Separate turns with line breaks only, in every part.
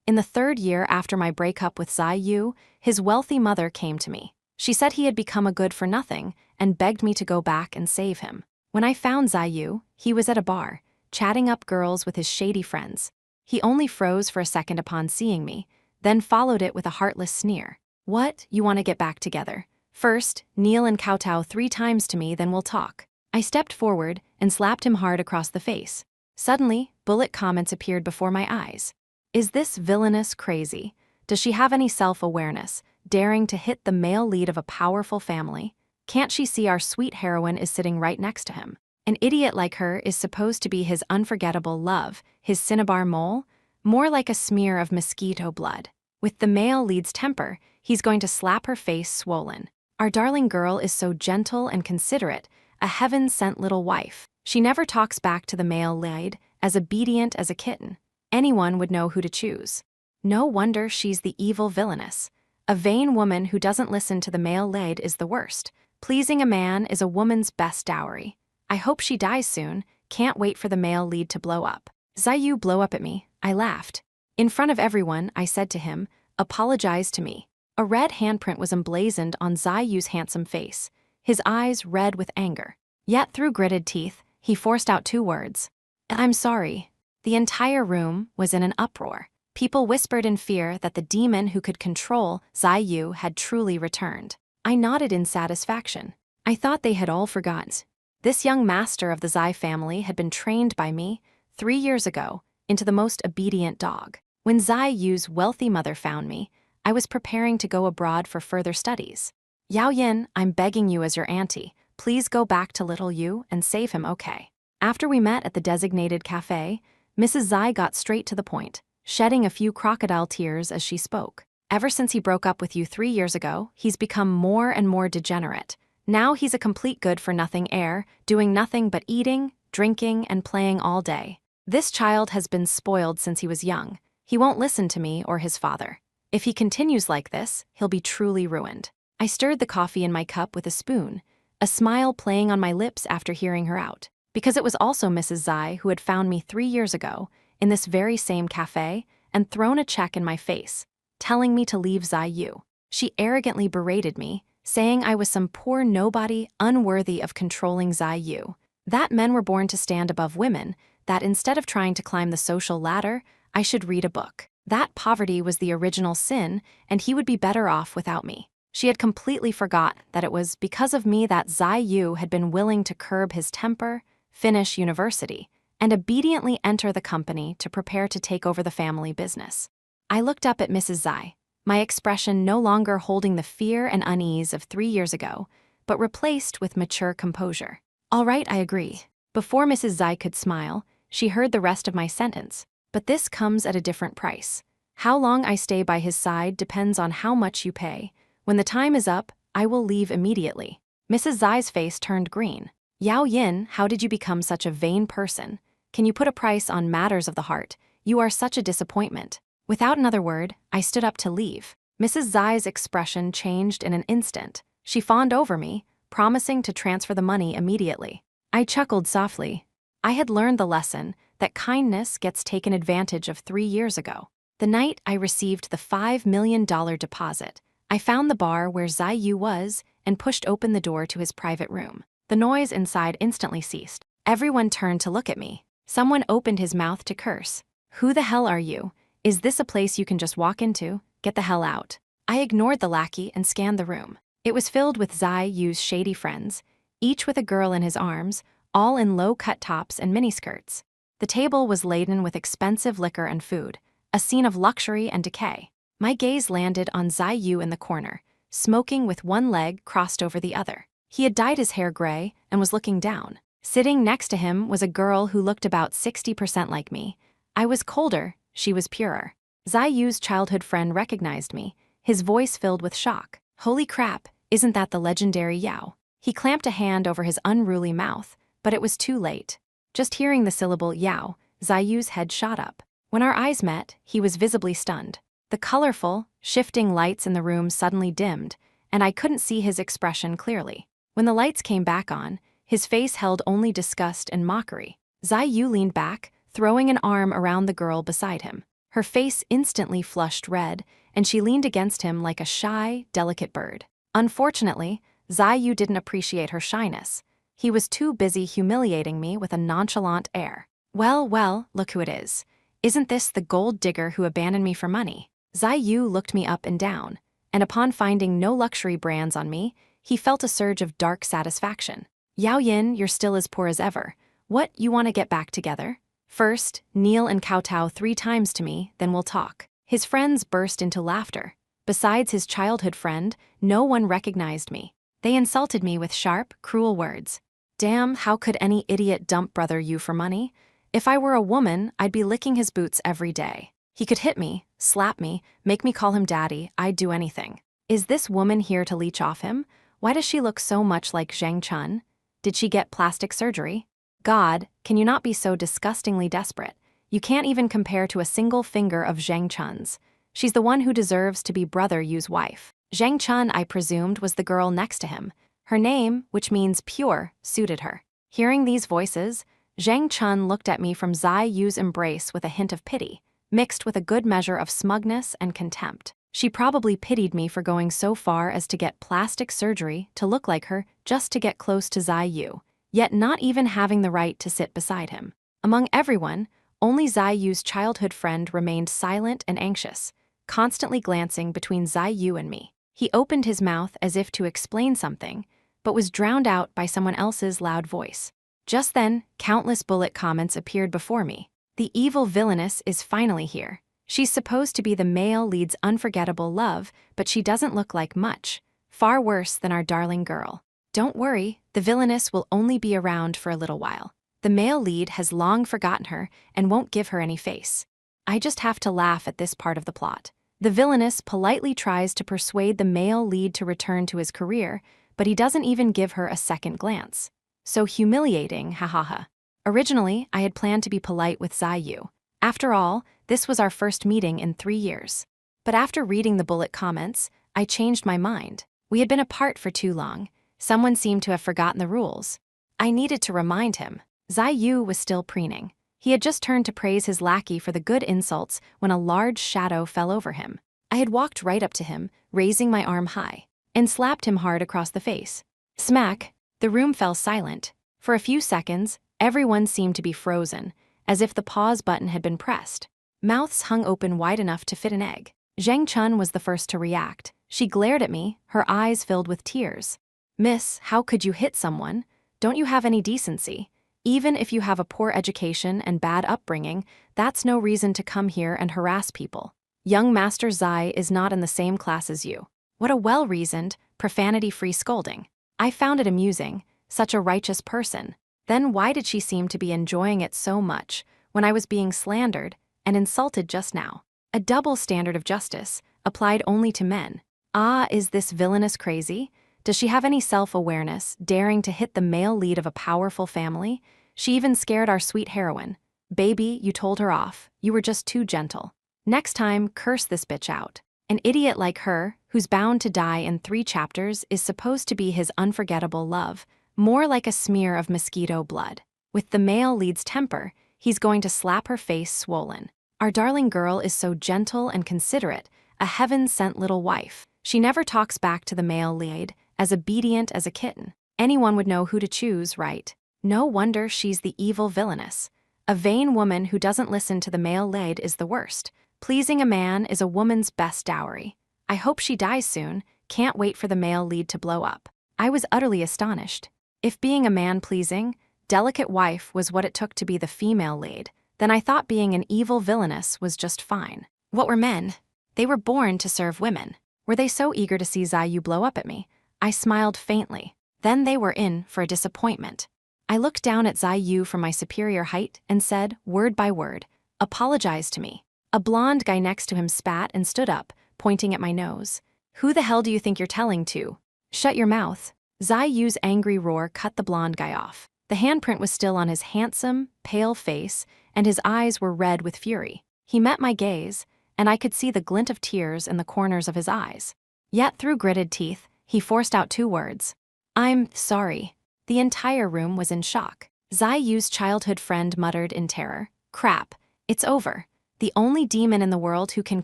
In the third year after my breakup with Zai Yu, his wealthy mother came to me. She said he had become a good-for-nothing and begged me to go back and save him. When I found Zai Yu, he was at a bar, chatting up girls with his shady friends. He only froze for a second upon seeing me, then followed it with a heartless sneer. "What, you want to get back together? First, kneel and kowtow 3 times to me, then we'll talk." I stepped forward and slapped him hard across the face. Suddenly, bullet comments appeared before my eyes. Is this villainous crazy? Does she have any self-awareness, daring to hit the male lead of a powerful family? Can't she see our sweet heroine is sitting right next to him? An idiot like her is supposed to be his unforgettable love, his cinnabar mole? More like a smear of mosquito blood. With the male lead's temper, he's going to slap her face swollen. Our darling girl is so gentle and considerate, a heaven-sent little wife. She never talks back to the male lead, as obedient as a kitten. Anyone would know who to choose. No wonder she's the evil villainess. A vain woman who doesn't listen to the male lead is the worst. Pleasing a man is a woman's best dowry. I hope she dies soon. Can't wait for the male lead to blow up. Zai Yu blow up at me. I laughed. In front of everyone, I said to him, "Apologize to me." A red handprint was emblazoned on Zai Yu's handsome face, his eyes red with anger. Yet through gritted teeth, he forced out 2 words. "I'm sorry." The entire room was in an uproar. People whispered in fear that the demon who could control Zai Yu had truly returned. I nodded in satisfaction. I thought they had all forgotten. This young master of the Zai family had been trained by me 3 years ago into the most obedient dog. When Zai Yu's wealthy mother found me, I was preparing to go abroad for further studies. "Yao Yin, I'm begging you as your auntie, please go back to little Yu and save him, okay?" After we met at the designated cafe, Mrs. Zai got straight to the point, shedding a few crocodile tears as she spoke. "Ever since he broke up with you 3 years ago, he's become more and more degenerate. Now he's a complete good-for-nothing heir, doing nothing but eating, drinking, and playing all day. This child has been spoiled since he was young. He won't listen to me or his father. If he continues like this, he'll be truly ruined." I stirred the coffee in my cup with a spoon, a smile playing on my lips after hearing her out. Because it was also Mrs. Zai who had found me 3 years ago, in this very same cafe, and thrown a check in my face, telling me to leave Zai Yu. She arrogantly berated me, saying I was some poor nobody unworthy of controlling Zai Yu. That men were born to stand above women, that instead of trying to climb the social ladder, I should read a book. That poverty was the original sin, and he would be better off without me. She had completely forgot that it was because of me that Zai Yu had been willing to curb his temper, finish university, and obediently enter the company to prepare to take over the family business. I looked up at Mrs. Zai, my expression no longer holding the fear and unease of 3 years ago, but replaced with mature composure. "All right, I agree." Before Mrs. Zai could smile, she heard the rest of my sentence. "But this comes at a different price. How long I stay by his side depends on how much you pay. When the time is up, I will leave immediately." Mrs. Zai's face turned green. "Yao Yin, how did you become such a vain person? Can you put a price on matters of the heart? You are such a disappointment." Without another word, I stood up to leave. Mrs. Zai's expression changed in an instant. She fawned over me, promising to transfer the money immediately. I chuckled softly. I had learned the lesson that kindness gets taken advantage of 3 years ago. The night I received the $5 million deposit, I found the bar where Zai Yu was and pushed open the door to his private room. The noise inside instantly ceased. Everyone turned to look at me. Someone opened his mouth to curse. "Who the hell are you? Is this a place you can just walk into? Get the hell out." I ignored the lackey and scanned the room. It was filled with Zai Yu's shady friends, each with a girl in his arms, all in low-cut tops and miniskirts. The table was laden with expensive liquor and food, a scene of luxury and decay. My gaze landed on Zai Yu in the corner, smoking with one leg crossed over the other. He had dyed his hair gray and was looking down. Sitting next to him was a girl who looked about 60% like me. I was colder, she was purer. Zai Yu's childhood friend recognized me, his voice filled with shock. "Holy crap, isn't that the legendary Yao?" He clamped a hand over his unruly mouth, but it was too late. Just hearing the syllable Yao, Zai Yu's head shot up. When our eyes met, he was visibly stunned. The colorful, shifting lights in the room suddenly dimmed, and I couldn't see his expression clearly. When the lights came back on, his face held only disgust and mockery. Zai Yu leaned back, throwing an arm around the girl beside him. Her face instantly flushed red, and she leaned against him like a shy, delicate bird. Unfortunately, Zai didn't appreciate her shyness. He was too busy humiliating me with a nonchalant air. Well, well, look who it is. Isn't this the gold digger who abandoned me for money? Zai looked me up and down, and upon finding no luxury brands on me, he felt a surge of dark satisfaction. Yao Yin, you're still as poor as ever. What, you want to get back together? First, kneel and kowtow 3 times to me, then we'll talk. His friends burst into laughter. Besides his childhood friend, no one recognized me. They insulted me with sharp, cruel words. Damn, how could any idiot dump brother you for money? If I were a woman, I'd be licking his boots every day. He could hit me, slap me, make me call him daddy, I'd do anything. Is this woman here to leech off him? Why does she look so much like Zhang Chun? Did she get plastic surgery? God, can you not be so disgustingly desperate? You can't even compare to a single finger of Zhang Chun's. She's the one who deserves to be brother Yu's wife. Zhang Chun, I presumed, was the girl next to him. Her name, which means pure, suited her. Hearing these voices, Zhang Chun looked at me from Zai Yu's embrace with a hint of pity, mixed with a good measure of smugness and contempt. She probably pitied me for going so far as to get plastic surgery to look like her just to get close to Zai Yu, yet not even having the right to sit beside him. Among everyone, only Zai Yu's childhood friend remained silent and anxious, constantly glancing between Zai Yu and me. He opened his mouth as if to explain something, but was drowned out by someone else's loud voice. Just then, countless bullet comments appeared before me. The evil villainess is finally here. She's supposed to be the male lead's unforgettable love, but she doesn't look like much. Far worse than our darling girl. Don't worry, the villainess will only be around for a little while. The male lead has long forgotten her and won't give her any face. I just have to laugh at this part of the plot. The villainess politely tries to persuade the male lead to return to his career, but he doesn't even give her a second glance. So humiliating, hahaha. Originally, I had planned to be polite with Zai Yu. After all, this was our first meeting in 3 years. But after reading the bullet comments, I changed my mind. We had been apart for too long. Someone seemed to have forgotten the rules. I needed to remind him. Zai Yu was still preening. He had just turned to praise his lackey for the good insults when a large shadow fell over him. I had walked right up to him, raising my arm high, and slapped him hard across the face. Smack! The room fell silent. For a few seconds, everyone seemed to be frozen, as if the pause button had been pressed. Mouths hung open wide enough to fit an egg. Zhang Chun was the first to react. She glared at me, her eyes filled with tears. Miss, how could you hit someone? Don't you have any decency? Even if you have a poor education and bad upbringing, that's no reason to come here and harass people. Young Master Zai is not in the same class as you. What a well-reasoned, profanity-free scolding. I found it amusing, such a righteous person. Then why did she seem to be enjoying it so much when I was being slandered and insulted just now? A double standard of justice, applied only to men. Ah, is this villainess crazy? Does she have any self-awareness, daring to hit the male lead of a powerful family? She even scared our sweet heroine. Baby, you told her off. You were just too gentle. Next time, curse this bitch out. An idiot like her, who's bound to die in 3 chapters, is supposed to be his unforgettable love, more like a smear of mosquito blood. With the male lead's temper, he's going to slap her face swollen. Our darling girl is so gentle and considerate, a heaven-sent little wife. She never talks back to the male lead, as obedient as a kitten. Anyone would know who to choose, right? No wonder she's the evil villainess. A vain woman who doesn't listen to the male lead is the worst. Pleasing a man is a woman's best dowry. I hope she dies soon. Can't wait for the male lead to blow up. I was utterly astonished. If being a man-pleasing, delicate wife was what it took to be the female lead, then I thought being an evil villainess was just fine. What were men? They were born to serve women. Were they so eager to see Zai Yu blow up at me? I smiled faintly. Then they were in for a disappointment. I looked down at Zai Yu from my superior height and said, word by word, apologize to me. A blonde guy next to him spat and stood up, pointing at my nose. Who the hell do you think you're telling to? Shut your mouth. Zai Yu's angry roar cut the blonde guy off. The handprint was still on his handsome, pale face, and his eyes were red with fury. He met my gaze, and I could see the glint of tears in the corners of his eyes. Yet through gritted teeth, he forced out 2 words. I'm sorry. The entire room was in shock. Zai Yu's childhood friend muttered in terror. Crap, it's over. The only demon in the world who can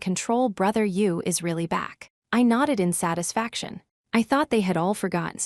control Brother Yu is really back. I nodded in satisfaction. I thought they had all forgotten.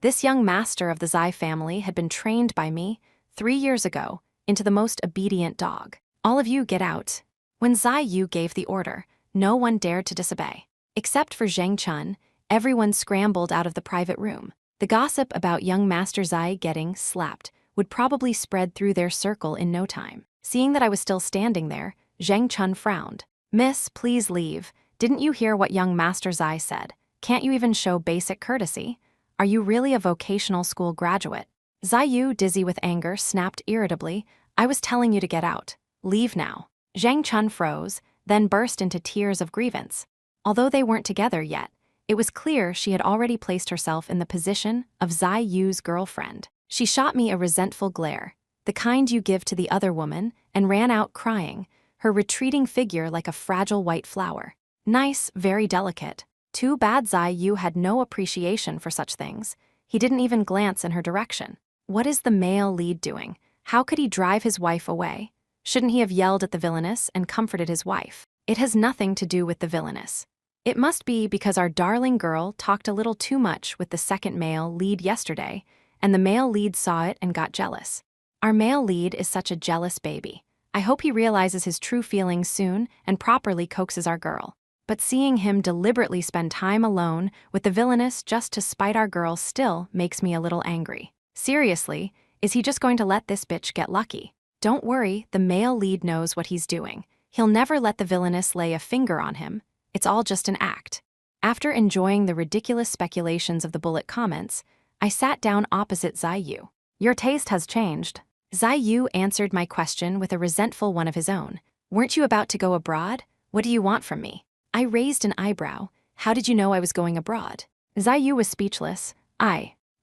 This young master of the Zai family had been trained by me 3 years ago into the most obedient dog. All of you get out. When Zai Yu gave the order, no one dared to disobey. Except for Zhang Chun, everyone scrambled out of the private room. The gossip about young Master Zai getting slapped would probably spread through their circle in no time. Seeing that I was still standing there, Zhang Chun frowned. "Miss, please leave. Didn't you hear what young Master Zai said? Can't you even show basic courtesy? Are you really a vocational school graduate?" Zai Yu, dizzy with anger, snapped irritably, "I was telling you to get out. Leave now." Zhang Chun froze, then burst into tears of grievance. Although they weren't together yet, it was clear she had already placed herself in the position of Zai Yu's girlfriend. She shot me a resentful glare, the kind you give to the other woman, and ran out crying, her retreating figure like a fragile white flower. Nice, very delicate. Too bad Zai Yu had no appreciation for such things. He didn't even glance in her direction. What is the male lead doing? How could he drive his wife away? Shouldn't he have yelled at the villainess and comforted his wife? It has nothing to do with the villainess. It must be because our darling girl talked a little too much with the second male lead yesterday, and the male lead saw it and got jealous. Our male lead is such a jealous baby. I hope he realizes his true feelings soon and properly coaxes our girl. But seeing him deliberately spend time alone with the villainess just to spite our girl still makes me a little angry. Seriously, is he just going to let this bitch get lucky? Don't worry, the male lead knows what he's doing. He'll never let the villainess lay a finger on him. It's all just an act. After enjoying the ridiculous speculations of the bullet comments, I sat down opposite Zai Yu. "Your taste has changed." Zai Yu answered my question with a resentful one of his own. "Weren't you about to go abroad? What do you want from me?" I raised an eyebrow. "How did you know I was going abroad?" Zai Yu was speechless.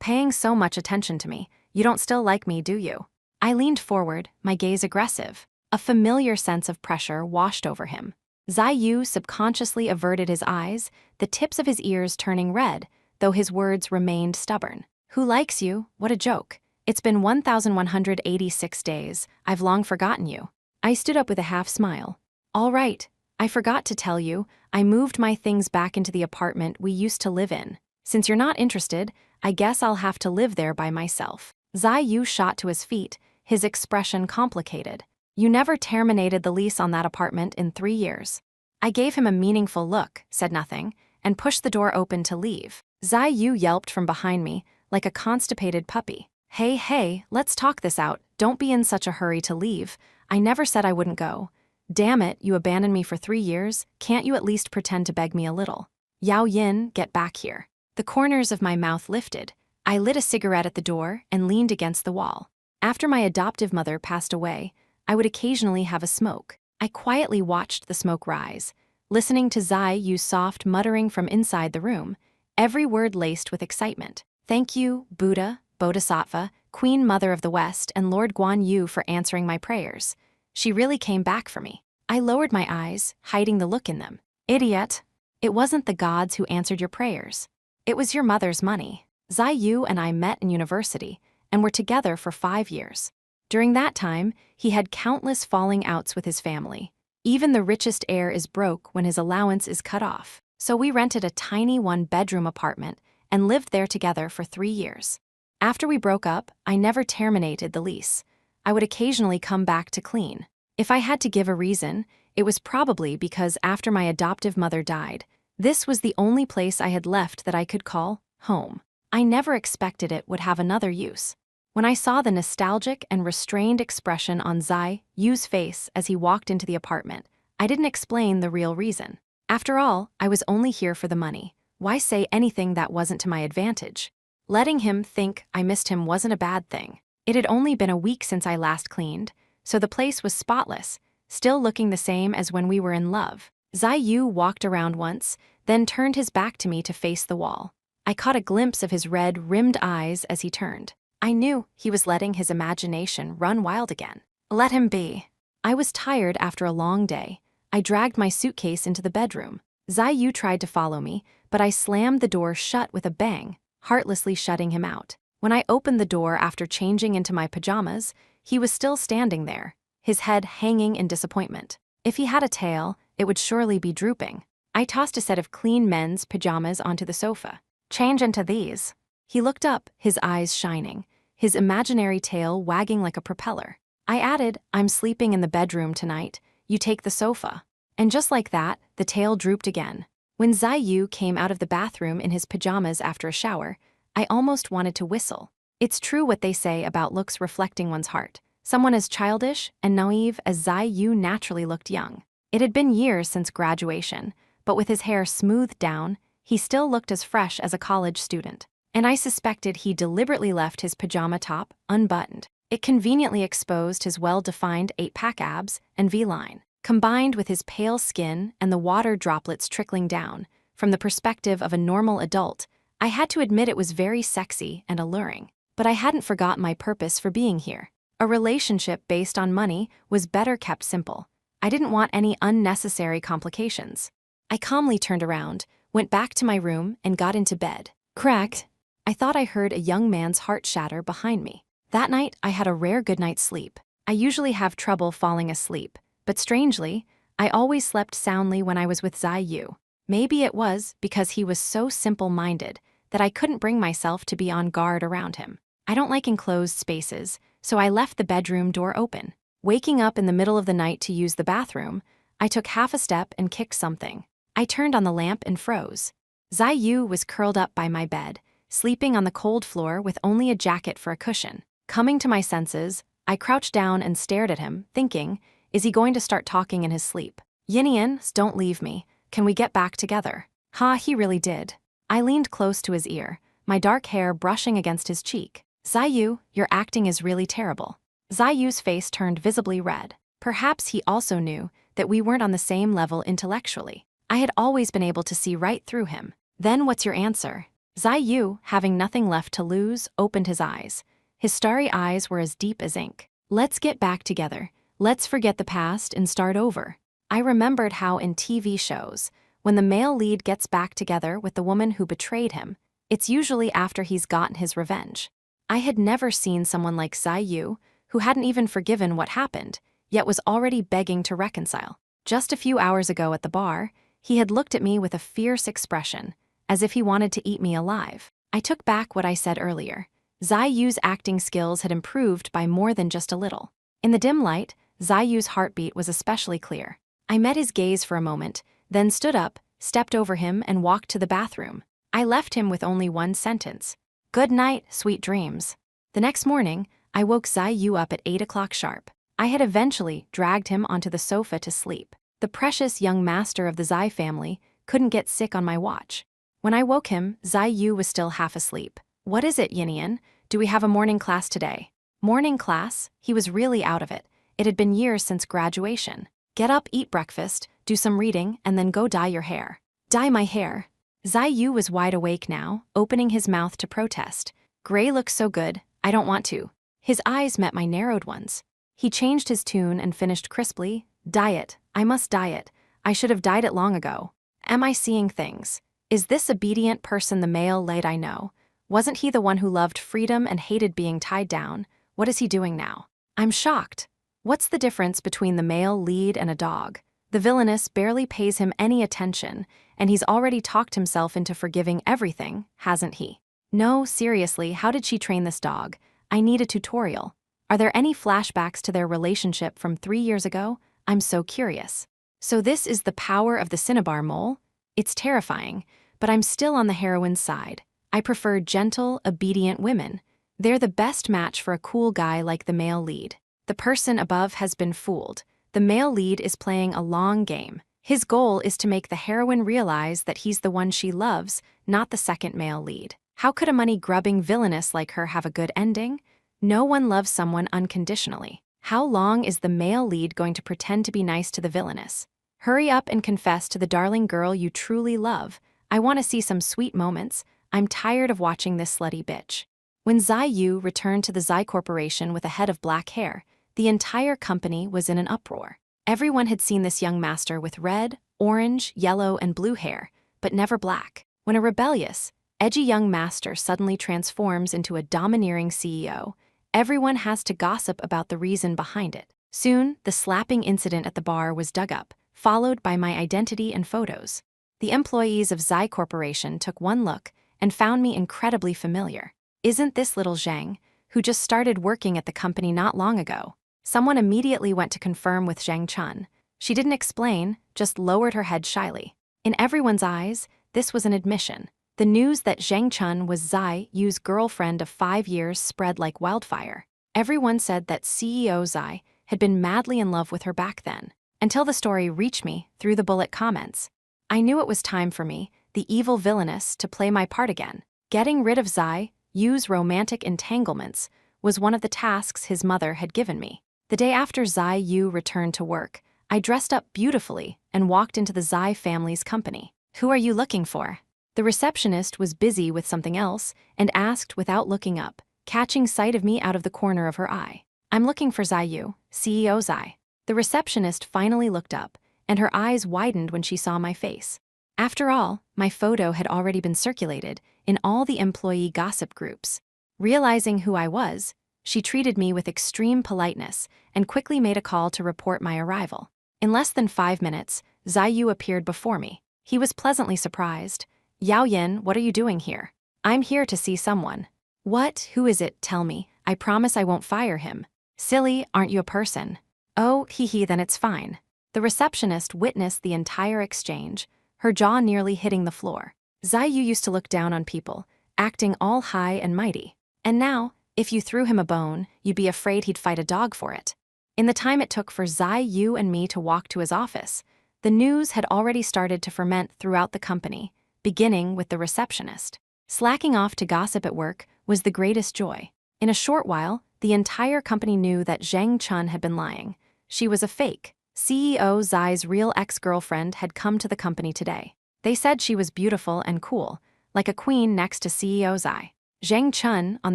Paying so much attention to me. "You don't still like me, do you?" I leaned forward, my gaze aggressive. A familiar sense of pressure washed over him. Zai Yu subconsciously averted his eyes, the tips of his ears turning red, though his words remained stubborn. "Who likes you? What a joke. It's been 1,186 days. I've long forgotten you." I stood up with a half smile. "All right. I forgot to tell you, I moved my things back into the apartment we used to live in. Since you're not interested, I guess I'll have to live there by myself." Zai Yu shot to his feet, his expression complicated. "You never terminated the lease on that apartment in 3 years. I gave him a meaningful look, said nothing, and pushed the door open to leave. Zai Yu yelped from behind me, like a constipated puppy. Hey, let's talk this out. Don't be in such a hurry to leave. I never said I wouldn't go. Damn it, you abandoned me for 3 years. Can't you at least pretend to beg me a little? Yao Yin, get back here." The corners of my mouth lifted. I lit a cigarette at the door and leaned against the wall. After my adoptive mother passed away, I would occasionally have a smoke. I quietly watched the smoke rise, listening to Zai Yu's soft muttering from inside the room, every word laced with excitement. "Thank you, Buddha, Bodhisattva, Queen Mother of the West, and Lord Guan Yu for answering my prayers. She really came back for me." I lowered my eyes, hiding the look in them. "Idiot. It wasn't the gods who answered your prayers. It was your mother's money." Zai Yu and I met in university and were together for 5 years. During that time, he had countless falling outs with his family. Even the richest heir is broke when his allowance is cut off. So we rented a tiny 1-bedroom apartment and lived there together for 3 years. After we broke up, I never terminated the lease. I would occasionally come back to clean. If I had to give a reason, it was probably because after my adoptive mother died, this was the only place I had left that I could call home. I never expected it would have another use. When I saw the nostalgic and restrained expression on Zai Yu's face as he walked into the apartment, I didn't explain the real reason. After all, I was only here for the money. Why say anything that wasn't to my advantage? Letting him think I missed him wasn't a bad thing. It had only been a week since I last cleaned, so the place was spotless, still looking the same as when we were in love. Zai Yu walked around once, then turned his back to me to face the wall. I caught a glimpse of his red-rimmed eyes as he turned. I knew he was letting his imagination run wild again. Let him be. I was tired after a long day. I dragged my suitcase into the bedroom. Zai Yu tried to follow me, but I slammed the door shut with a bang, heartlessly shutting him out. When I opened the door after changing into my pajamas, he was still standing there, his head hanging in disappointment. If he had a tail, it would surely be drooping. I tossed a set of clean men's pajamas onto the sofa. Change into these. He looked up, his eyes shining, his imaginary tail wagging like a propeller. I added, I'm sleeping in the bedroom tonight. You take the sofa. And just like that, the tail drooped again. When Ziyu came out of the bathroom in his pajamas after a shower, I almost wanted to whistle. It's true what they say about looks reflecting one's heart. Someone as childish and naive as Ziyu naturally looked young. It had been years since graduation, but with his hair smoothed down, he still looked as fresh as a college student. And I suspected he deliberately left his pajama top unbuttoned. It conveniently exposed his well-defined 8-pack abs and V-line. Combined with his pale skin and the water droplets trickling down, from the perspective of a normal adult, I had to admit it was very sexy and alluring. But I hadn't forgotten my purpose for being here. A relationship based on money was better kept simple. I didn't want any unnecessary complications. I calmly turned around, went back to my room, and got into bed. Cracked. I thought I heard a young man's heart shatter behind me. That night, I had a rare good night's sleep. I usually have trouble falling asleep, but strangely, I always slept soundly when I was with Ziyu. Maybe it was because he was so simple-minded that I couldn't bring myself to be on guard around him. I don't like enclosed spaces, so I left the bedroom door open. Waking up in the middle of the night to use the bathroom, I took half a step and kicked something. I turned on the lamp and froze. Ziyu was curled up by my bed, sleeping on the cold floor with only a jacket for a cushion. Coming to my senses, I crouched down and stared at him, thinking, is he going to start talking in his sleep? Yinian, don't leave me. Can we get back together? Ha, he really did. I leaned close to his ear, my dark hair brushing against his cheek. Ziyu, your acting is really terrible. Ziyu's face turned visibly red. Perhaps he also knew that we weren't on the same level intellectually. I had always been able to see right through him. Then what's your answer? Ziyu, having nothing left to lose, opened his eyes. His starry eyes were as deep as ink. Let's get back together. Let's forget the past and start over. I remembered how in TV shows, when the male lead gets back together with the woman who betrayed him, it's usually after he's gotten his revenge. I had never seen someone like Ziyu, who hadn't even forgiven what happened, yet was already begging to reconcile. Just a few hours ago at the bar, he had looked at me with a fierce expression, as if he wanted to eat me alive. I took back what I said earlier. Ziyu's acting skills had improved by more than just a little. In the dim light, Ziyu's heartbeat was especially clear. I met his gaze for a moment, then stood up, stepped over him, and walked to the bathroom. I left him with only one sentence. Good night, sweet dreams. The next morning, I woke Ziyu up at 8 o'clock sharp. I had eventually dragged him onto the sofa to sleep. The precious young master of the Zai family couldn't get sick on my watch. When I woke him, Ziyu was still half asleep. What is it, Yinian? Do we have a morning class today? Morning class? He was really out of it. It had been years since graduation. Get up, eat breakfast, do some reading, and then go dye your hair. Dye my hair. Ziyu was wide awake now, opening his mouth to protest. Gray looks so good, I don't want to. His eyes met my narrowed ones. He changed his tune and finished crisply, dye it. I must dye it. I should have dyed it long ago. Am I seeing things? Is this obedient person the male lead I know? Wasn't he the one who loved freedom and hated being tied down? What is he doing now? I'm shocked. What's the difference between the male lead and a dog? The villainess barely pays him any attention, and he's already talked himself into forgiving everything, hasn't he? No, seriously, how did she train this dog? I need a tutorial. Are there any flashbacks to their relationship from 3 years ago? I'm so curious. So this is the power of the cinnabar mole? It's terrifying, but I'm still on the heroine's side. I prefer gentle, obedient women. They're the best match for a cool guy like the male lead. The person above has been fooled. The male lead is playing a long game. His goal is to make the heroine realize that he's the one she loves, not the second male lead. How could a money-grubbing villainess like her have a good ending? No one loves someone unconditionally. How long is the male lead going to pretend to be nice to the villainess? Hurry up and confess to the darling girl you truly love. I want to see some sweet moments. I'm tired of watching this slutty bitch. When Ziyu returned to the Zai Corporation with a head of black hair, the entire company was in an uproar. Everyone had seen this young master with red, orange, yellow, and blue hair, but never black. When a rebellious, edgy young master suddenly transforms into a domineering CEO, everyone has to gossip about the reason behind it. Soon, the slapping incident at the bar was dug up, followed by my identity and photos. The employees of Zai Corporation took one look and found me incredibly familiar. Isn't this little Zhang, who just started working at the company not long ago? Someone immediately went to confirm with Zhang Chun. She didn't explain, just lowered her head shyly. In everyone's eyes, this was an admission. The news that Zhang Chun was Zai Yu's girlfriend of 5 years spread like wildfire. Everyone said that CEO Zai had been madly in love with her back then, until the story reached me through the bullet comments. I knew it was time for me, the evil villainess, to play my part again. Getting rid of Zai Yu's romantic entanglements was one of the tasks his mother had given me. The day after Zai Yu returned to work, I dressed up beautifully and walked into the Zai family's company. "Who are you looking for?" The receptionist was busy with something else and asked without looking up, catching sight of me out of the corner of her eye. "I'm looking for Zai Yu, CEO Zai." The receptionist finally looked up, and her eyes widened when she saw my face. After all, my photo had already been circulated in all the employee gossip groups. Realizing who I was, she treated me with extreme politeness and quickly made a call to report my arrival. In less than 5 minutes, Zai Yu appeared before me. He was pleasantly surprised. "Yao Yin, what are you doing here?" "I'm here to see someone." "What? Who is it? Tell me. I promise I won't fire him." "Silly, aren't you a person?" "Oh, hee, then it's fine." The receptionist witnessed the entire exchange, her jaw nearly hitting the floor. Zai Yu used to look down on people, acting all high and mighty. And now, if you threw him a bone, you'd be afraid he'd fight a dog for it. In the time it took for Zai Yu and me to walk to his office, the news had already started to ferment throughout the company, beginning with the receptionist. Slacking off to gossip at work was the greatest joy. In a short while, the entire company knew that Zhang Chun had been lying. She was a fake. CEO Zai's real ex-girlfriend had come to the company today. They said she was beautiful and cool, like a queen next to CEO Zai. Zhang Chun, on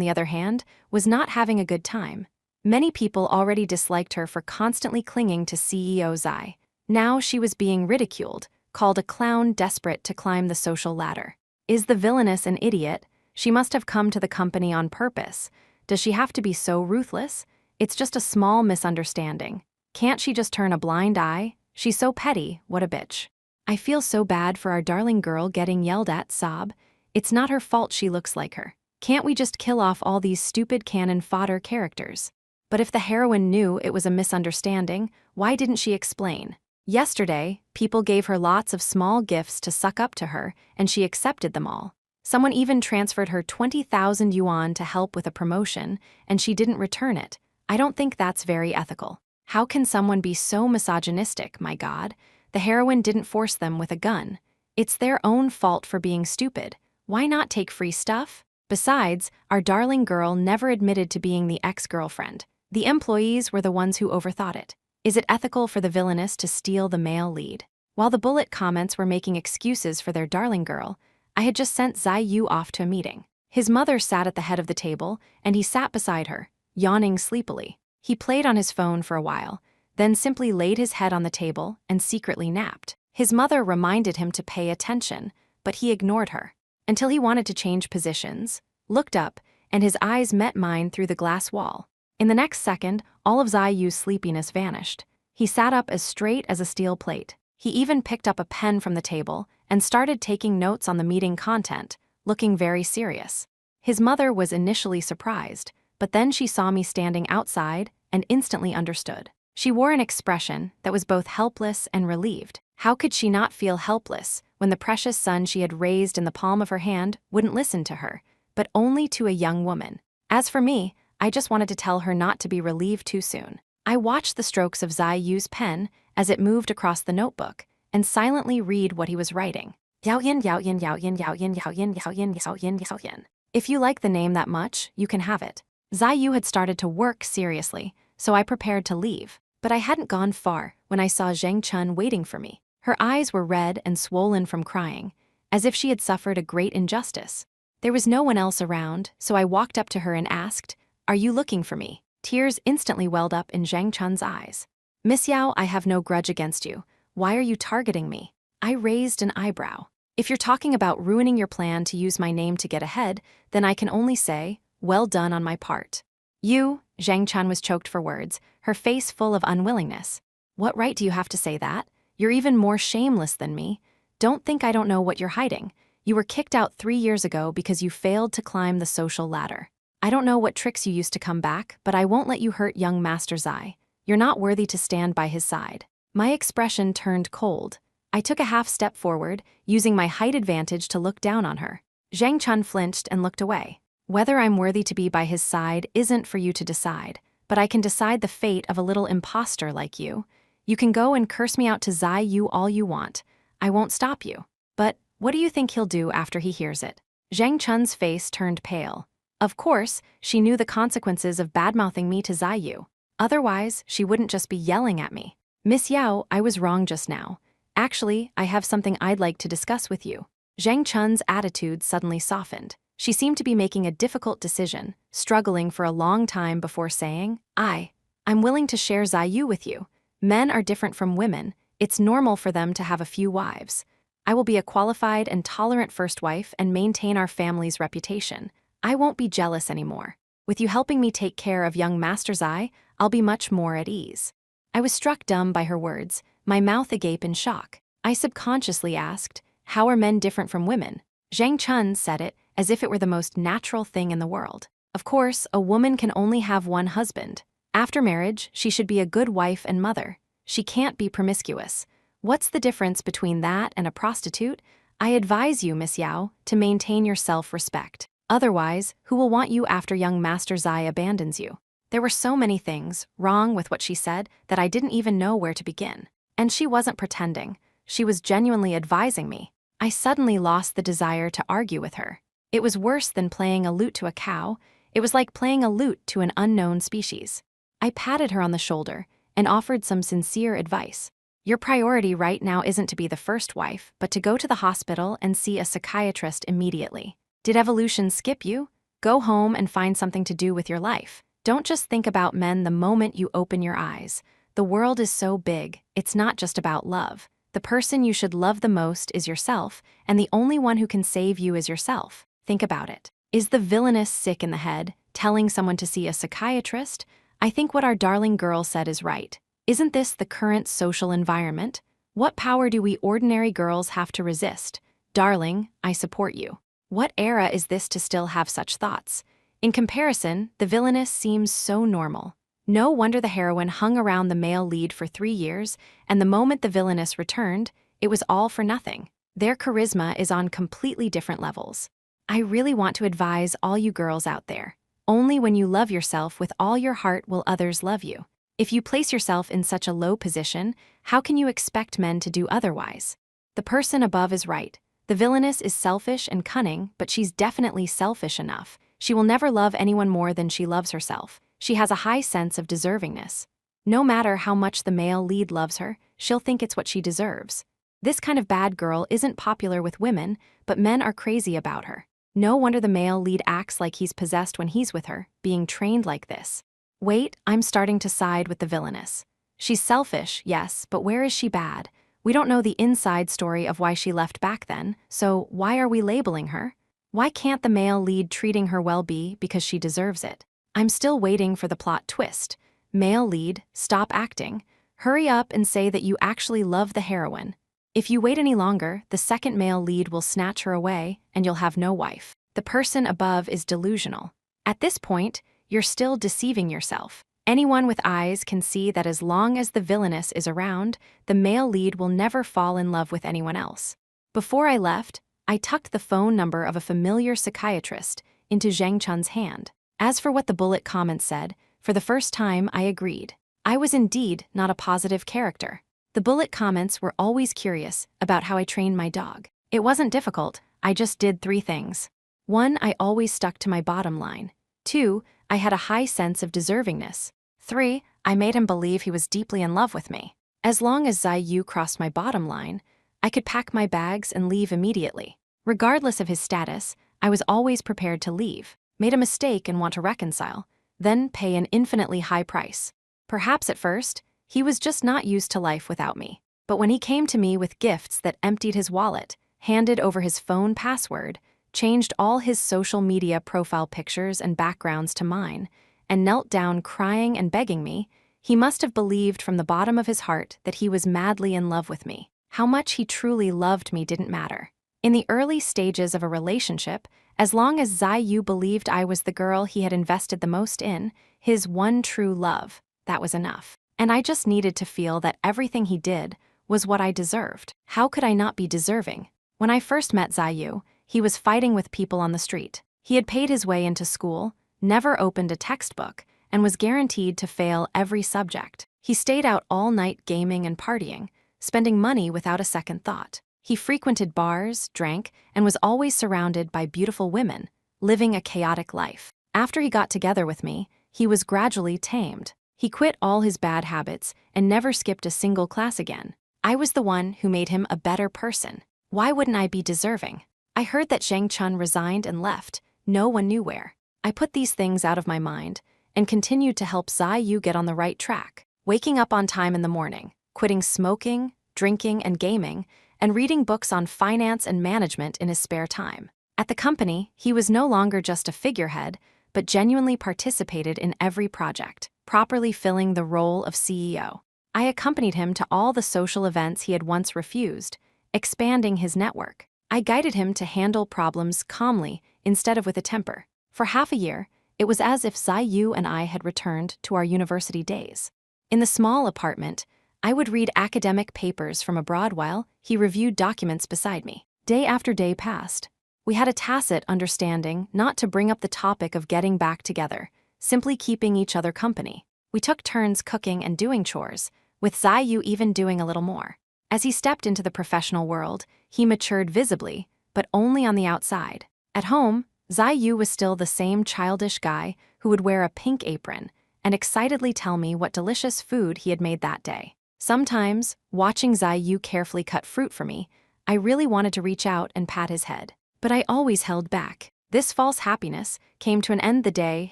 the other hand, was not having a good time. Many people already disliked her for constantly clinging to CEO Zai. Now she was being ridiculed, called a clown desperate to climb the social ladder. Is the villainess an idiot? She must have come to the company on purpose. Does she have to be so ruthless? It's just a small misunderstanding. Can't she just turn a blind eye? She's so petty, what a bitch. I feel so bad for our darling girl getting yelled at, sob. It's not her fault she looks like her. Can't we just kill off all these stupid cannon fodder characters? But if the heroine knew it was a misunderstanding, why didn't she explain? Yesterday, people gave her lots of small gifts to suck up to her, and she accepted them all. Someone even transferred her 20,000 yuan to help with a promotion, and she didn't return it. I don't think that's very ethical. How can someone be so misogynistic, my God? The heroine didn't force them with a gun. It's their own fault for being stupid. Why not take free stuff? Besides, our darling girl never admitted to being the ex-girlfriend. The employees were the ones who overthought it. Is it ethical for the villainess to steal the male lead? While the bullet comments were making excuses for their darling girl, I had just sent Zai Yu off to a meeting. His mother sat at the head of the table, and he sat beside her, yawning sleepily. He played on his phone for a while, then simply laid his head on the table and secretly napped. His mother reminded him to pay attention, but he ignored her. Until he wanted to change positions, looked up, and his eyes met mine through the glass wall. In the next second, all of Zai Yu's sleepiness vanished. He sat up as straight as a steel plate. He even picked up a pen from the table and started taking notes on the meeting content, looking very serious. His mother was initially surprised, but then she saw me standing outside and instantly understood. She wore an expression that was both helpless and relieved. How could she not feel helpless when the precious son she had raised in the palm of her hand wouldn't listen to her, but only to a young woman? As for me, I just wanted to tell her not to be relieved too soon. I watched the strokes of Zai Yu's pen as it moved across the notebook and silently read what he was writing. Yao Yin, Yao Yin, Yao Yin, Yao Yin, Yao Yin, Yao Yin, Yao Yin, Yao Yin. If you like the name that much, you can have it. Zai Yu had started to work seriously, so I prepared to leave. But I hadn't gone far when I saw Zhang Chun waiting for me. Her eyes were red and swollen from crying, as if she had suffered a great injustice. There was no one else around, so I walked up to her and asked, "Are you looking for me?" Tears instantly welled up in Zhang Chun's eyes. "Miss Yao, I have no grudge against you. Why are you targeting me?" I raised an eyebrow. "If you're talking about ruining your plan to use my name to get ahead, then I can only say, well done on my part." "You," Zhang Chun was choked for words, her face full of unwillingness. What right do you have to say that? You're even more shameless than me. Don't think I don't know what you're hiding. You were kicked out 3 years ago because you failed to climb the social ladder. I don't know what tricks you used to come back, but I won't let you hurt young Master Zai. You're not worthy to stand by his side. My expression turned cold. I took a half step forward, using my height advantage to look down on her. Zhang Chun flinched and looked away. Whether I'm worthy to be by his side isn't for you to decide, but I can decide the fate of a little imposter like you. You can go and curse me out to Zai Yu all you want. I won't stop you. But what do you think he'll do after he hears it? Zhang Chun's face turned pale. Of course, she knew the consequences of badmouthing me to Zai Yu. Otherwise, she wouldn't just be yelling at me. Miss Yao, I was wrong just now. Actually, I have something I'd like to discuss with you. Zhang Chun's attitude suddenly softened. She seemed to be making a difficult decision, struggling for a long time before saying, I'm willing to share Zai Yu with you. Men are different from women. It's normal for them to have a few wives. I will be a qualified and tolerant first wife and maintain our family's reputation. I won't be jealous anymore. With you helping me take care of young Master Zai, I'll be much more at ease. I was struck dumb by her words, my mouth agape in shock. I subconsciously asked, how are men different from women? Zhang Chun said it as if it were the most natural thing in the world. Of course, a woman can only have one husband. After marriage, she should be a good wife and mother. She can't be promiscuous. What's the difference between that and a prostitute? I advise you, Miss Yao, to maintain your self-respect. Otherwise, who will want you after young Master Zai abandons you? There were so many things wrong with what she said that I didn't even know where to begin. And she wasn't pretending. She was genuinely advising me. I suddenly lost the desire to argue with her. It was worse than playing a lute to a cow. It was like playing a lute to an unknown species. I patted her on the shoulder and offered some sincere advice. Your priority right now isn't to be the first wife, but to go to the hospital and see a psychiatrist immediately. Did evolution skip you? Go home and find something to do with your life. Don't just think about men the moment you open your eyes. The world is so big, it's not just about love. The person you should love the most is yourself, and the only one who can save you is yourself. Think about it. Is the villainess sick in the head, telling someone to see a psychiatrist? I think what our darling girl said is right. Isn't this the current social environment? What power do we ordinary girls have to resist? Darling, I support you. What era is this to still have such thoughts? In comparison, the villainess seems so normal. No wonder the heroine hung around the male lead for 3 years, and the moment the villainess returned, it was all for nothing. Their charisma is on completely different levels. I really want to advise all you girls out there. Only when you love yourself with all your heart will others love you. If you place yourself in such a low position, how can you expect men to do otherwise? The person above is right. The villainess is selfish and cunning, but she's definitely selfish enough. She will never love anyone more than she loves herself. She has a high sense of deservingness. No matter how much the male lead loves her, she'll think it's what she deserves. This kind of bad girl isn't popular with women, but men are crazy about her. No wonder the male lead acts like he's possessed when he's with her, being trained like this. Wait, I'm starting to side with the villainess. She's selfish, yes, but where is she bad? We don't know the inside story of why she left back then, so why are we labeling her? Why can't the male lead treating her well be because she deserves it? I'm still waiting for the plot twist. Male lead, stop acting. Hurry up and say that you actually love the heroine. If you wait any longer, the second male lead will snatch her away and you'll have no wife. The person above is delusional. At this point, you're still deceiving yourself. Anyone with eyes can see that as long as the villainess is around, the male lead will never fall in love with anyone else. Before I left, I tucked the phone number of a familiar psychiatrist into Zhang Chun's hand. As for what the bullet comment said, for the first time I agreed. I was indeed not a positive character. The bullet comments were always curious about how I trained my dog. It wasn't difficult, I just did 3 things. 1, I always stuck to my bottom line. 2, I had a high sense of deservingness. 3, I made him believe he was deeply in love with me. As long as Zai Yu crossed my bottom line, I could pack my bags and leave immediately. Regardless of his status, I was always prepared to leave, made a mistake and want to reconcile, then pay an infinitely high price. Perhaps at first, he was just not used to life without me. But when he came to me with gifts that emptied his wallet, handed over his phone password, changed all his social media profile pictures and backgrounds to mine, and knelt down crying and begging me, He must have believed from the bottom of his heart that he was madly in love with me. How much he truly loved me didn't matter. In the early stages of a relationship, as long as Yu believed I was the girl he had invested the most in, his one true love, that was enough. And I just needed to feel that everything he did was what I deserved. How could I not be deserving? When I first met Yu, he was fighting with people on the street. He had paid his way into school, never opened a textbook, and was guaranteed to fail every subject. He stayed out all night gaming and partying, spending money without a second thought. He frequented bars, drank, and was always surrounded by beautiful women, living a chaotic life. After he got together with me, he was gradually tamed. He quit all his bad habits and never skipped a single class again. I was the one who made him a better person. Why wouldn't I be deserving? I heard that Zhang Chun resigned and left. No one knew where. I put these things out of my mind and continued to help Yu get on the right track, waking up on time in the morning, quitting smoking, drinking, and gaming, and reading books on finance and management in his spare time. At the company, he was no longer just a figurehead, but genuinely participated in every project, properly filling the role of CEO. I accompanied him to all the social events he had once refused, expanding his network. I guided him to handle problems calmly instead of with a temper. For half a year, it was as if Yu and I had returned to our university days. In the small apartment, I would read academic papers from abroad while he reviewed documents beside me. Day after day passed. We had a tacit understanding not to bring up the topic of getting back together, simply keeping each other company. We took turns cooking and doing chores, with Yu even doing a little more. As he stepped into the professional world, he matured visibly, but only on the outside. At home, Yu was still the same childish guy who would wear a pink apron and excitedly tell me what delicious food he had made that day. Sometimes, watching Yu carefully cut fruit for me, I really wanted to reach out and pat his head. But I always held back. This false happiness came to an end the day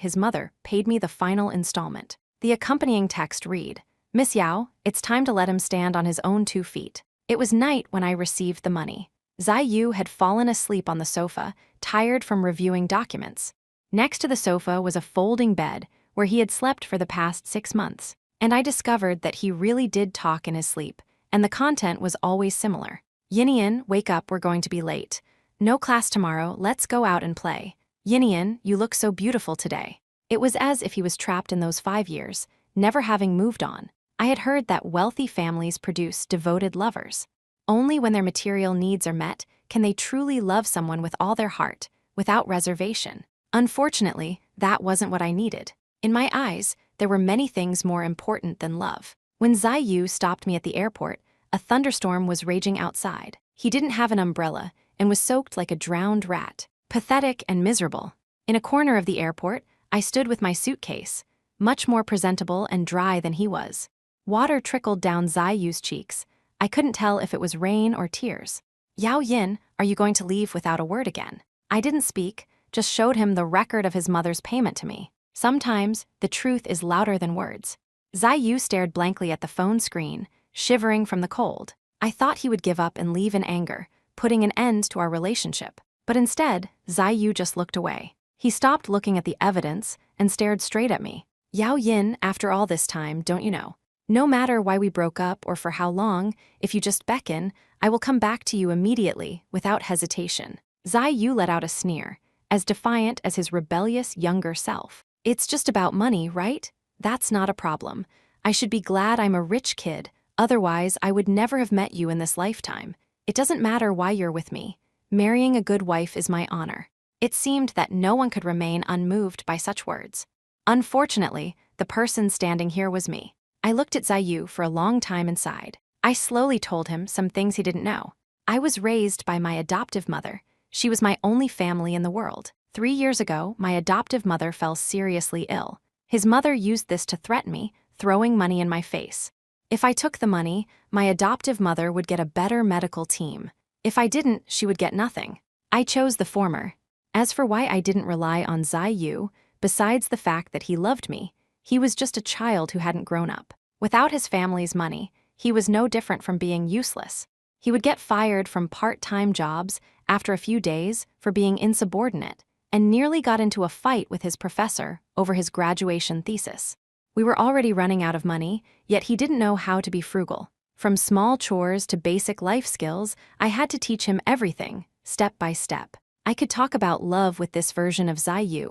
his mother paid me the final installment. The accompanying text read, "Miss Yao, it's time to let him stand on his own 2 feet." It was night when I received the money. Yu had fallen asleep on the sofa, tired from reviewing documents. Next to the sofa was a folding bed where he had slept for the past 6 months. And I discovered that he really did talk in his sleep, and the content was always similar. "Yinian, wake up, we're going to be late. No class tomorrow, let's go out and play. Yinian, you look so beautiful today." It was as if he was trapped in those 5 years, never having moved on. I had heard that wealthy families produce devoted lovers. Only when their material needs are met can they truly love someone with all their heart, without reservation. Unfortunately, that wasn't what I needed. In my eyes, there were many things more important than love. When Yu stopped me at the airport, a thunderstorm was raging outside. He didn't have an umbrella and was soaked like a drowned rat. Pathetic and miserable. In a corner of the airport, I stood with my suitcase, much more presentable and dry than he was. Water trickled down Yu's cheeks. I couldn't tell if it was rain or tears. "Yao Yin, are you going to leave without a word again?" I didn't speak, just showed him the record of his mother's payment to me. Sometimes, the truth is louder than words. Yu stared blankly at the phone screen, shivering from the cold. I thought he would give up and leave in anger, putting an end to our relationship. But instead, Yu just looked away. He stopped looking at the evidence and stared straight at me. "Yao Yin, after all this time, don't you know? No matter why we broke up or for how long, if you just beckon, I will come back to you immediately, without hesitation." Yu let out a sneer, as defiant as his rebellious younger self. "It's just about money, right? That's not a problem. I should be glad I'm a rich kid, otherwise I would never have met you in this lifetime. It doesn't matter why you're with me. Marrying a good wife is my honor." It seemed that no one could remain unmoved by such words. Unfortunately, the person standing here was me. I looked at Yu for a long time and sighed. I slowly told him some things he didn't know. I was raised by my adoptive mother. She was my only family in the world. 3 years ago, my adoptive mother fell seriously ill. His mother used this to threaten me, throwing money in my face. If I took the money, my adoptive mother would get a better medical team. If I didn't, she would get nothing. I chose the former. As for why I didn't rely on Yu, besides the fact that he loved me, he was just a child who hadn't grown up. Without his family's money, he was no different from being useless. He would get fired from part-time jobs after a few days for being insubordinate, and nearly got into a fight with his professor over his graduation thesis. We were already running out of money, yet he didn't know how to be frugal. From small chores to basic life skills, I had to teach him everything, step by step. I could talk about love with this version of Zai,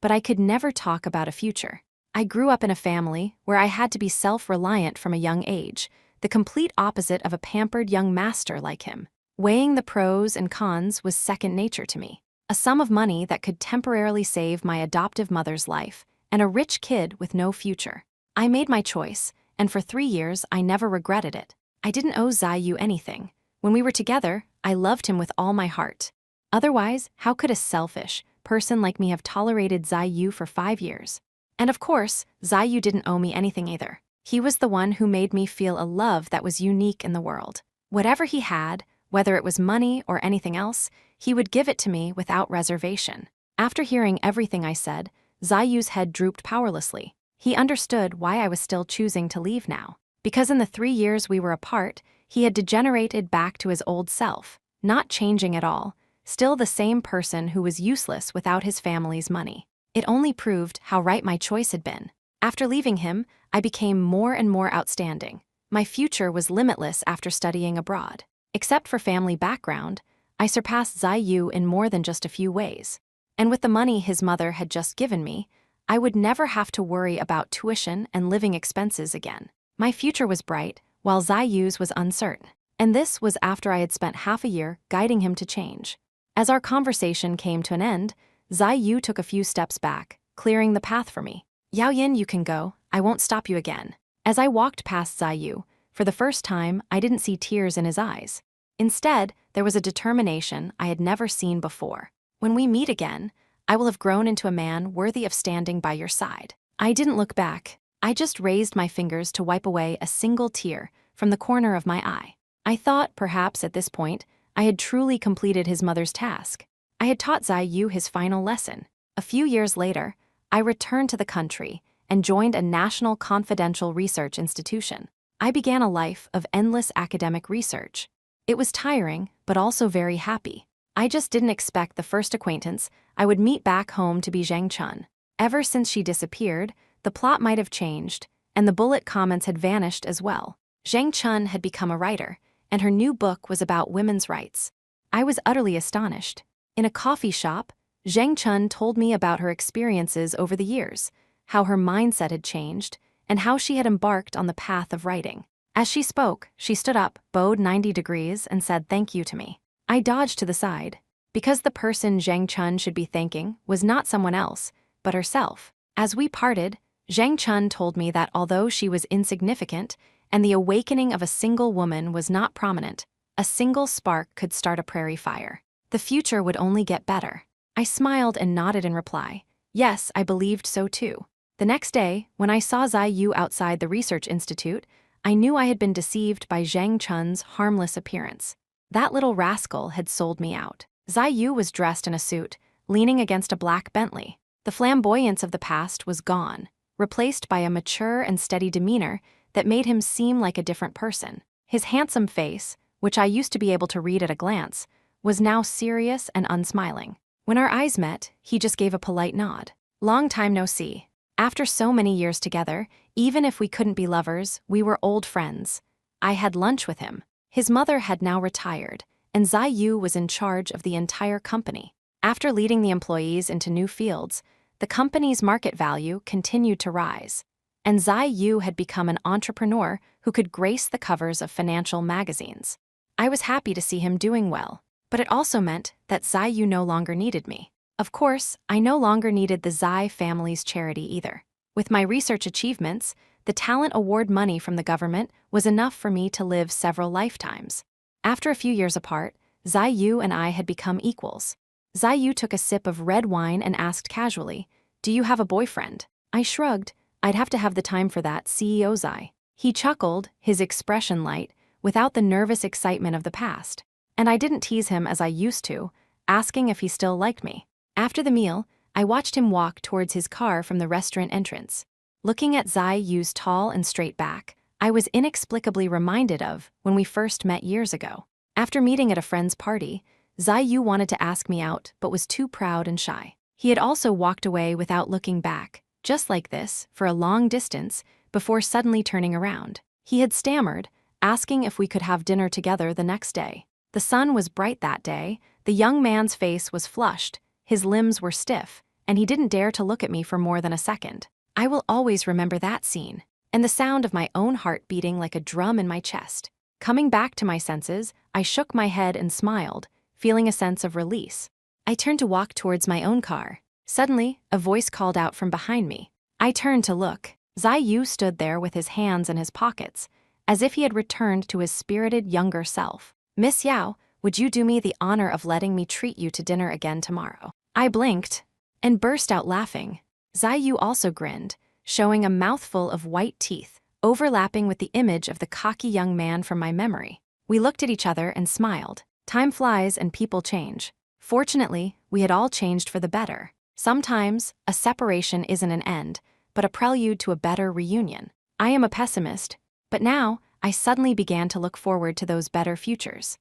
but I could never talk about a future. I grew up in a family where I had to be self-reliant from a young age, the complete opposite of a pampered young master like him. Weighing the pros and cons was second nature to me. A sum of money that could temporarily save my adoptive mother's life, and a rich kid with no future. I made my choice, and for 3 years I never regretted it. I didn't owe Zai anything. When we were together, I loved him with all my heart. Otherwise, how could a selfish person like me have tolerated Zai for 5 years? And of course, Zai didn't owe me anything either. He was the one who made me feel a love that was unique in the world. Whatever he had, whether it was money or anything else, he would give it to me without reservation. After hearing everything I said, Zai's head drooped powerlessly. He understood why I was still choosing to leave now. Because in the 3 years we were apart, he had degenerated back to his old self, not changing at all, still the same person who was useless without his family's money. It only proved how right my choice had been. After leaving him, I became more and more outstanding. My future was limitless after studying abroad. Except for family background, I surpassed Zai in more than just a few ways. And with the money his mother had just given me, I would never have to worry about tuition and living expenses again. My future was bright, while Zai's was uncertain. And this was after I had spent half a year guiding him to change. As our conversation came to an end, Zai took a few steps back, clearing the path for me. "Yaoyin, you can go. I won't stop you again." As I walked past Zai, for the first time, I didn't see tears in his eyes. Instead, there was a determination I had never seen before. "When we meet again, I will have grown into a man worthy of standing by your side." I didn't look back. I just raised my fingers to wipe away a single tear from the corner of my eye. I thought, perhaps at this point, I had truly completed his mother's task. I had taught Zai his final lesson. A few years later, I returned to the country and joined a national confidential research institution. I began a life of endless academic research. It was tiring, but also very happy. I just didn't expect the first acquaintance I would meet back home to be Zhang Chun. Ever since she disappeared, the plot might have changed, and the bullet comments had vanished as well. Zhang Chun had become a writer, and her new book was about women's rights. I was utterly astonished. In a coffee shop, Zhang Chun told me about her experiences over the years, how her mindset had changed, and how she had embarked on the path of writing. As she spoke, she stood up, bowed 90 degrees, and said thank you to me. I dodged to the side, because the person Zhang Chun should be thanking was not someone else, but herself. As we parted, Zhang Chun told me that although she was insignificant and the awakening of a single woman was not prominent, a single spark could start a prairie fire. The future would only get better. I smiled and nodded in reply. Yes, I believed so too. The next day, when I saw Zai outside the research institute, I knew I had been deceived by Zhang Chun's harmless appearance. That little rascal had sold me out. Zai was dressed in a suit, leaning against a black Bentley. The flamboyance of the past was gone, replaced by a mature and steady demeanor that made him seem like a different person. His handsome face, which I used to be able to read at a glance, was now serious and unsmiling. When our eyes met, he just gave a polite nod. Long time no see. After so many years together, even if we couldn't be lovers, we were old friends. I had lunch with him. His mother had now retired, and Zai was in charge of the entire company. After leading the employees into new fields, the company's market value continued to rise, and Zai had become an entrepreneur who could grace the covers of financial magazines. I was happy to see him doing well, but it also meant that Zai no longer needed me. Of course, I no longer needed the Zai family's charity either. With my research achievements, the talent award money from the government was enough for me to live several lifetimes. After a few years apart, Zai and I had become equals. Zai took a sip of red wine and asked casually, "Do you have a boyfriend?" I shrugged. I'd have to have the time for that, CEO Zai. He chuckled, his expression light, without the nervous excitement of the past. And I didn't tease him as I used to, asking if he still liked me. After the meal, I watched him walk towards his car from the restaurant entrance. Looking at Zai's tall and straight back, I was inexplicably reminded of when we first met years ago. After meeting at a friend's party, Zai wanted to ask me out but was too proud and shy. He had also walked away without looking back, just like this, for a long distance, before suddenly turning around. He had stammered, asking if we could have dinner together the next day. The sun was bright that day, the young man's face was flushed, his limbs were stiff, and he didn't dare to look at me for more than a second. I will always remember that scene, and the sound of my own heart beating like a drum in my chest. Coming back to my senses, I shook my head and smiled, feeling a sense of release. I turned to walk towards my own car. Suddenly, a voice called out from behind me. I turned to look. Zai stood there with his hands in his pockets, as if he had returned to his spirited younger self. "Miss Yao, would you do me the honor of letting me treat you to dinner again tomorrow?" I blinked and burst out laughing. Zai also grinned, showing a mouthful of white teeth, overlapping with the image of the cocky young man from my memory. We looked at each other and smiled. Time flies and people change. Fortunately, we had all changed for the better. Sometimes, a separation isn't an end, but a prelude to a better reunion. I am a pessimist, but now, I suddenly began to look forward to those better futures.